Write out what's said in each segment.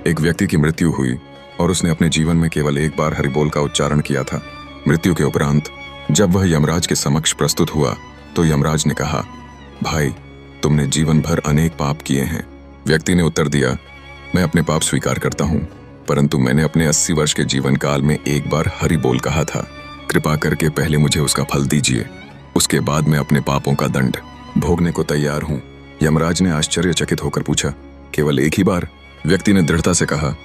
एक व्यक्ति की मृत्यु हुई और उसने अपने जीवन में केवल एक बार हरि बोल का उच्चारण किया था। मृत्यु के उपरांत जब वह यमराज के समक्ष प्रस्तुत हुआ तो यमराज ने कहा, भाई, तुमने जीवन भर अनेक पाप किए हैं। व्यक्ति ने उत्तर दिया, मैं अपने पाप स्वीकार करता हूँ, परंतु मैंने अपने 80 वर्ष के जीवन काल में एक बार हरि बोल कहा था। कृपा करके पहले मुझे उसका फल दीजिए, उसके बाद मैं अपने पापों का दंड भोगने को तैयार हूँ। यमराज ने आश्चर्यचकित होकर पूछा, केवल एक ही बार? व्यक्ति ने दृढ़ता से कहा,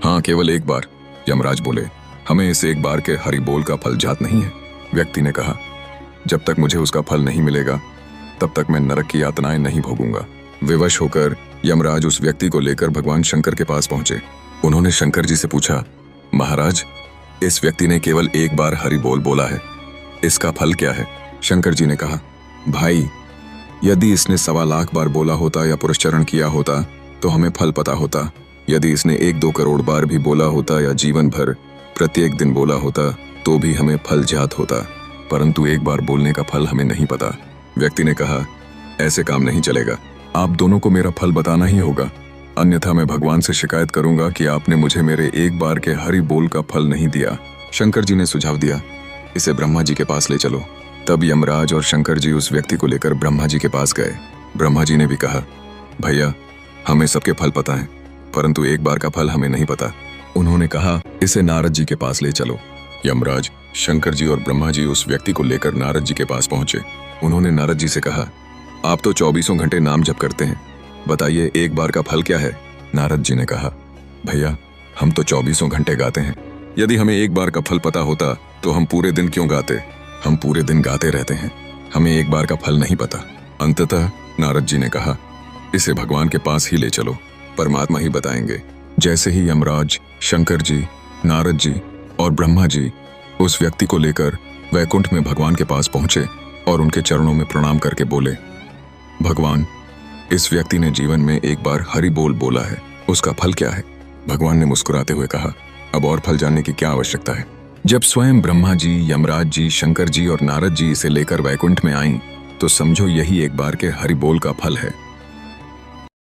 हाँ, केवल एक बार। यमराज बोले, हमें इस एक बार के हरि बोल का फल जात नहीं है। व्यक्ति ने कहा, जब तक मुझे उसका फल नहीं मिलेगा तब तक मैं नरक की यातनाएं नहीं भोगूंगा। विवश होकर यमराज उस व्यक्ति को लेकर भगवान शंकर के पास पहुंचे। उन्होंने शंकर जी से पूछा, महाराज, इस व्यक्ति ने केवल एक बार हरि बोल बोला है, इसका फल क्या है? शंकर जी ने कहा, भाई, यदि इसने 1.25 लाख बार बोला होता या पुरस्चरण किया होता तो हमें फल पता होता। यदि इसने 1-2 करोड़ बार भी बोला होता या जीवन भर प्रत्येक दिन बोला होता तो भी हमें फल जात होता, परंतु एक बार बोलने का फल हमें नहीं पता। व्यक्ति ने कहा, ऐसे काम नहीं चलेगा, आप दोनों को मेरा फल बताना ही होगा, अन्यथा मैं भगवान से शिकायत करूंगा कि आपने मुझे मेरे एक बार के हरि बोल का फल नहीं दिया। शंकर जी ने सुझाव दिया, इसे ब्रह्मा जी के पास ले चलो। तब यमराज और शंकर जी उस व्यक्ति को लेकर ब्रह्मा जी के पास गए। ब्रह्मा जी ने भी कहा, भैया, हमें सबके फल पता है, परंतु एक बार का फल हमें नहीं पता। उन्होंने कहा, इसे नारद जी के पास ले चलो। यमराज, शंकर जी और ब्रह्मा जी उस व्यक्ति को लेकर नारद जी के पास पहुंचे। उन्होंने नारद जी से कहा, आप तो 24 घंटे नाम जप करते हैं, बताइए एक बार का फल क्या है? नारद जी ने कहा, भैया, हम तो 24 घंटे गाते हैं, यदि हमें एक बार का फल पता होता तो हम पूरे दिन क्यों गाते? हम पूरे दिन गाते रहते हैं, हमें एक बार का फल नहीं पता। अंततः नारद जी ने कहा, इसे भगवान के पास ही ले चलो, परमात्मा ही बताएंगे। जैसे ही यमराज, शंकर जी, नारद जी और ब्रह्मा जी उस व्यक्ति को लेकर वैकुंठ में भगवान के पास पहुंचे और उनके चरणों में प्रणाम करके बोले, भगवान, इस व्यक्ति ने जीवन में एक बार हरि बोल बोला है, उसका फल क्या है? भगवान ने मुस्कुराते हुए कहा, अब और फल जानने की क्या आवश्यकता है? जब स्वयं ब्रह्मा जी, यमराज जी, शंकर जी और नारद जी इसे लेकर वैकुंठ में आईं, तो समझो यही एक बार के हरि बोल का फल है।